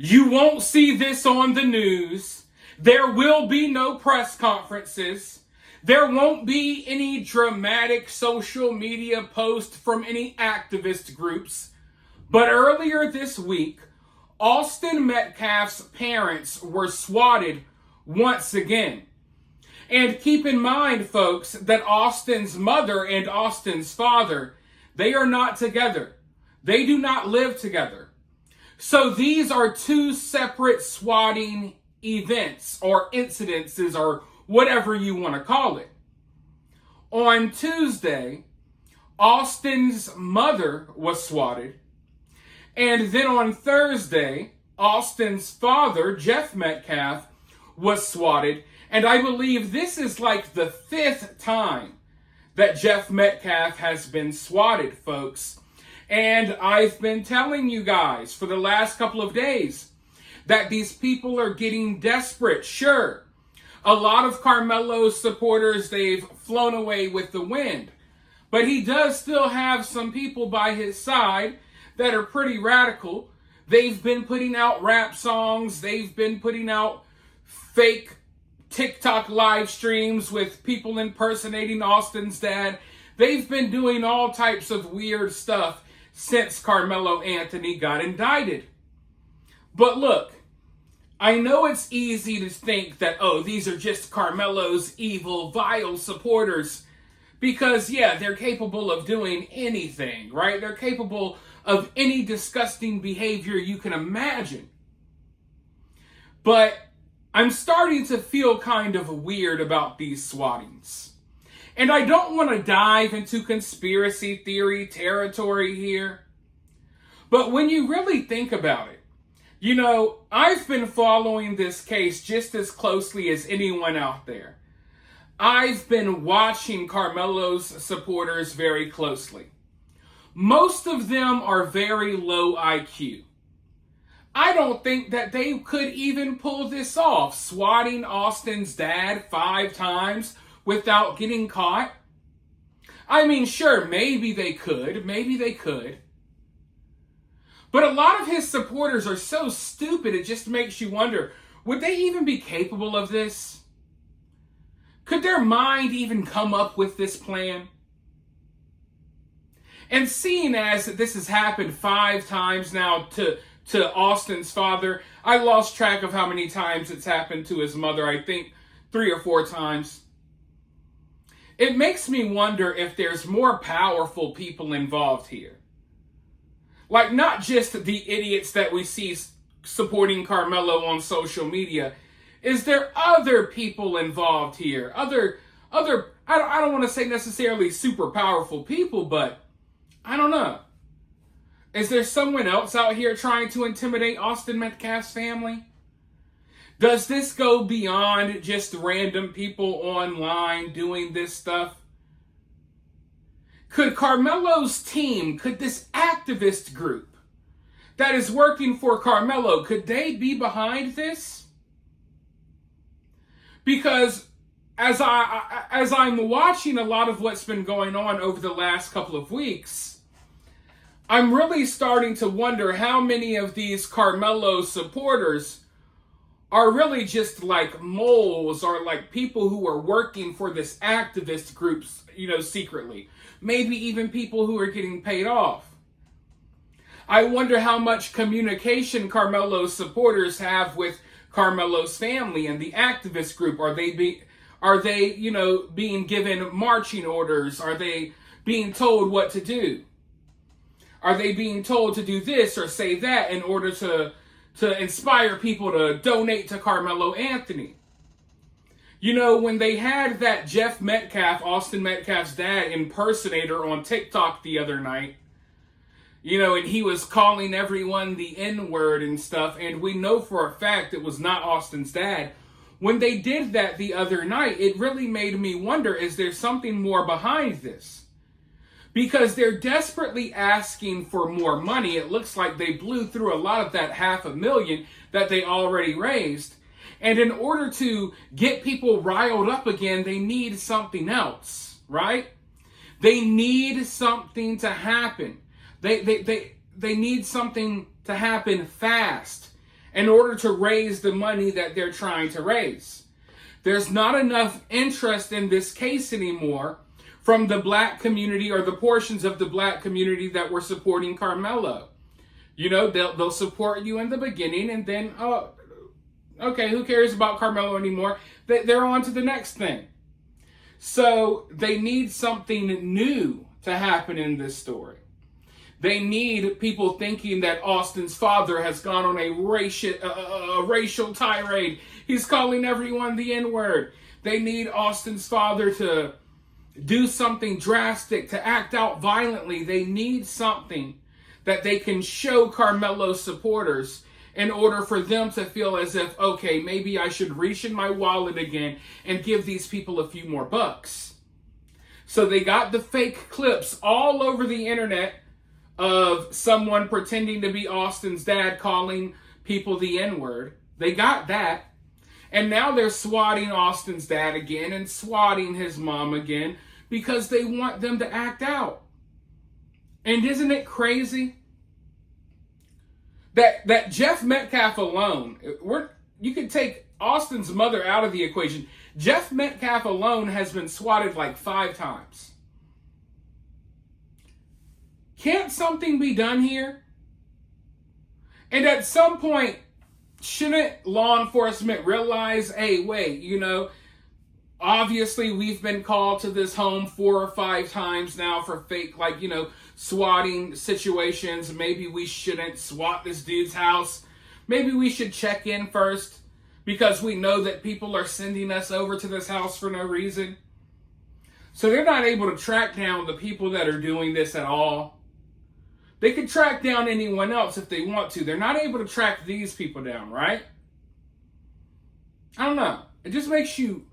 You won't see this on the news. There will be no press conferences. There won't be any dramatic social media posts from any activist groups. But earlier this week, Austin Metcalf's parents were swatted once again. And keep in mind, folks, that Austin's mother and Austin's father, they are not together. They do not live together. So these are two separate swatting events or incidences or whatever you want to call it. On Tuesday, Austin's mother was swatted. And then on Thursday, Austin's father, Jeff Metcalf, was swatted. And I believe this is like the 5th time that Jeff Metcalf has been swatted, folks. And I've been telling you guys for the last couple of days that these people are getting desperate. Sure, a lot of Karmelo's supporters, they've flown away with the wind. But he does still have some people by his side that are pretty radical. They've been putting out rap songs. They've been putting out fake TikTok live streams with people impersonating Austin's dad. They've been doing all types of weird stuff since Karmelo Anthony got indicted. But look, I know it's easy to think that, oh, these are just Karmelo's evil, vile supporters. Because, yeah, they're capable of doing anything, right? They're capable of any disgusting behavior you can imagine. But I'm starting to feel kind of weird about these swattings. And I don't want to dive into conspiracy theory territory here. But when you really think about it, you know, I've been following this case just as closely as anyone out there. I've been watching Karmelo's supporters very closely. Most of them are very low IQ. I don't think that they could even pull this off, swatting Austin's dad 5 times without getting caught. I mean, sure, maybe they could. But a lot of his supporters are so stupid, it just makes you wonder, would they even be capable of this? Could their mind even come up with this plan? And seeing as this has happened 5 times now to Austin's father, I lost track of how many times it's happened to his mother. I think 3 or 4 times. It makes me wonder if there's more powerful people involved here. Like, not just the idiots that we see supporting Karmelo on social media. Is there other people involved here? Other I don't want to say necessarily super powerful people, but I don't know. Is there someone else out here trying to intimidate Austin Metcalf's family? Does this go beyond just random people online doing this stuff? Could Karmelo's team, could this activist group that is working for Karmelo, could they be behind this? Because as I'm watching a lot of what's been going on over the last couple of weeks, I'm really starting to wonder how many of these Karmelo supporters are really just like moles or like people who are working for this activist groups, you know, secretly. Maybe even people who are getting paid off. I wonder how much communication Karmelo's supporters have with Karmelo's family and the activist group. Are they, you know, being given marching orders? Are they being told what to do? Are they being told to do this or say that in order to inspire people to donate to Karmelo Anthony? You know, when they had that Jeff Metcalf, Austin Metcalf's dad, impersonator on TikTok the other night, you know, and he was calling everyone the N-word and stuff, and we know for a fact it was not Austin's dad. When they did that the other night, it really made me wonder, is there something more behind this? Because they're desperately asking for more money. It looks like they blew through a lot of that $500,000 that they already raised. And in order to get people riled up again, they need something else, right? They need something to happen. They need something to happen fast. in order to raise the money that they're trying to raise. There's not enough interest in this case anymore from the black community or the portions of the black community that were supporting Karmelo. You know, they'll support you in the beginning and then, oh, okay, who cares about Karmelo anymore? They're on to the next thing. So they need something new to happen in this story. They need people thinking that Austin's father has gone on a racial tirade. He's calling everyone the N-word. They need Austin's father to do something drastic, to act out violently. They need something that they can show Karmelo's supporters in order for them to feel as if, okay, maybe I should reach in my wallet again and give these people a few more bucks. So they got the fake clips all over the internet of someone pretending to be Austin's dad calling people the N-word. They got that. And now they're swatting Austin's dad again and swatting his mom again because they want them to act out. And isn't it crazy that Jeff Metcalf alone, you could take Austin's mother out of the equation. Jeff Metcalf alone has been swatted like 5 times. Can't something be done here? And at some point, shouldn't law enforcement realize, hey, wait, you know, obviously we've been called to this home 4 or 5 times now for fake, like, you know, swatting situations. Maybe we shouldn't swat this dude's house. Maybe we should check in first because we know that people are sending us over to this house for no reason. So they're not able to track down the people that are doing this at all. They could track down anyone else if they want to. They're not able to track these people down, right? I don't know. It just makes you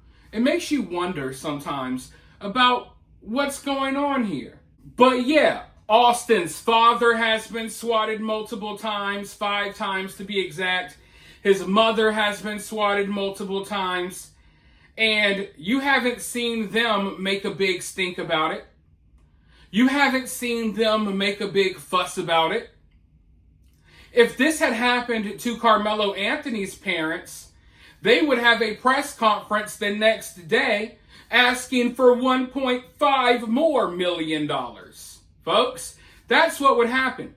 wonder sometimes about what's going on here. But yeah, Austin's father has been swatted multiple times, 5 times to be exact. His mother has been swatted multiple times. And you haven't seen them make a big stink about it. You haven't seen them make a big fuss about it. If this had happened to Karmelo Anthony's parents, they would have a press conference the next day asking for $1.5 more million. Folks, that's what would happen.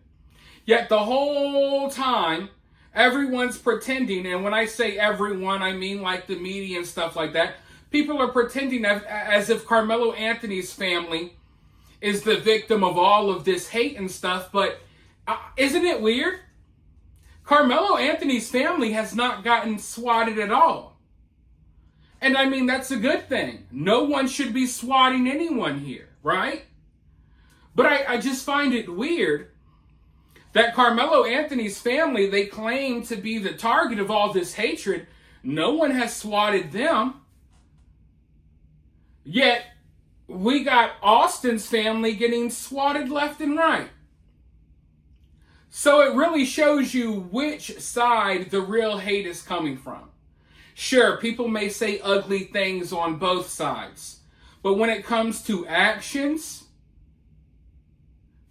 Yet the whole time, everyone's pretending, and when I say everyone, I mean like the media and stuff like that. People are pretending as if Karmelo Anthony's family is the victim of all of this hate and stuff, but isn't it weird? Karmelo Anthony's family has not gotten swatted at all. And I mean, that's a good thing. No one should be swatting anyone here, right? But I just find it weird that Karmelo Anthony's family, they claim to be the target of all this hatred. No one has swatted them. Yet, we got Austin's family getting swatted left and right. So it really shows you which side the real hate is coming from. Sure, people may say ugly things on both sides. But when it comes to actions,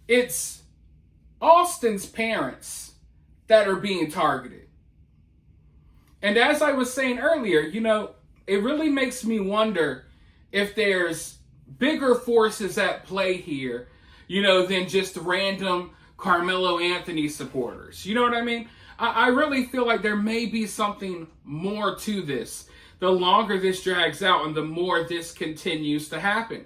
it's Austin's parents that are being targeted. And as I was saying earlier, you know, it really makes me wonder if there's bigger forces at play here, you know, than just random Karmelo Anthony supporters. You know what I mean? I really feel like there may be something more to this the longer this drags out and the more this continues to happen.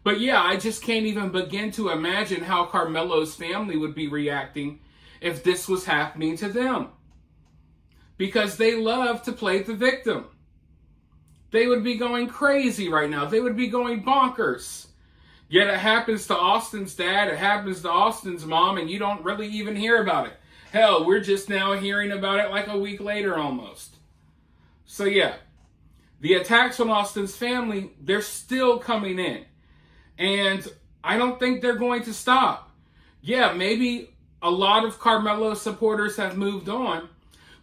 But yeah, I just can't even begin to imagine how Karmelo's family would be reacting if this was happening to them. Because they love to play the victim. They would be going crazy right now. They would be going bonkers. Yet it happens to Austin's dad, it happens to Austin's mom, and you don't really even hear about it. Hell, we're just now hearing about it like a week later almost. So yeah, the attacks on Austin's family, they're still coming in. And I don't think they're going to stop. Yeah, maybe a lot of Karmelo supporters have moved on,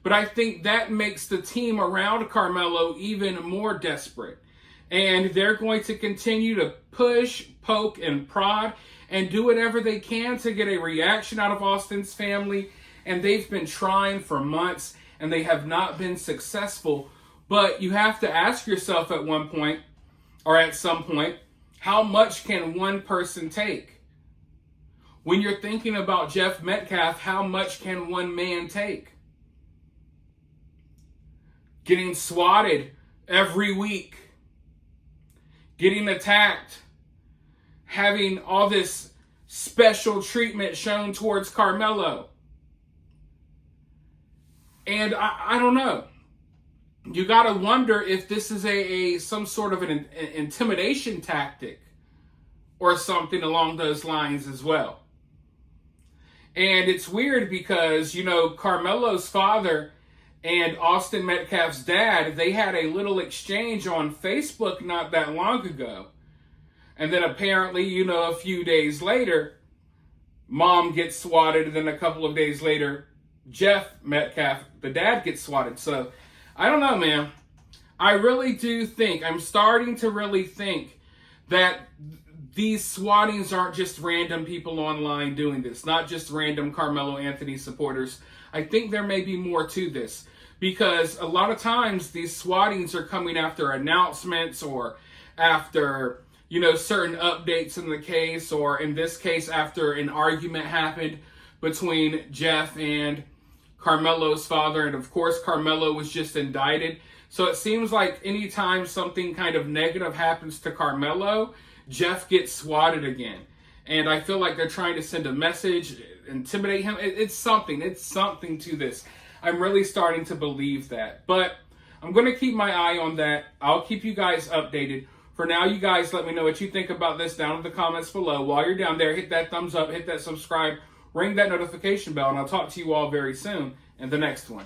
but I think that makes the team around Karmelo even more desperate. And they're going to continue to push, poke, and prod and do whatever they can to get a reaction out of Austin's family and they've been trying for months and they have not been successful. But you have to ask yourself at one point, or at some point, how much can one person take? When you're thinking about Jeff Metcalf, how much can one man take? Getting swatted every week, getting attacked, having all this special treatment shown towards Karmelo. And I don't know. You got to wonder if this is some sort of an intimidation tactic or something along those lines as well. And it's weird because, Karmelo's father and Austin Metcalf's dad, they had a little exchange on Facebook not that long ago. And then apparently, a few days later, mom gets swatted, and then a couple of days later, Jeff Metcalf, the dad, gets swatted. So, I don't know, man. I really do think, I'm starting to really think that these swattings aren't just random people online doing this, not just random Carmelo Anthony supporters. I think there may be more to this, because a lot of times these swattings are coming after announcements or after, certain updates in the case, or in this case, after an argument happened between Jeff and Karmelo's father. And of course, Karmelo was just indicted. So it seems like anytime something kind of negative happens to Karmelo, Jeff gets swatted again. And I feel like they're trying to send a message, intimidate him. It's something to this. I'm really starting to believe that. But I'm going to keep my eye on that. I'll keep you guys updated. For now, you guys let me know what you think about this down in the comments below. While you're down there, hit that thumbs up, hit that subscribe, ring that notification bell, and I'll talk to you all very soon in the next one.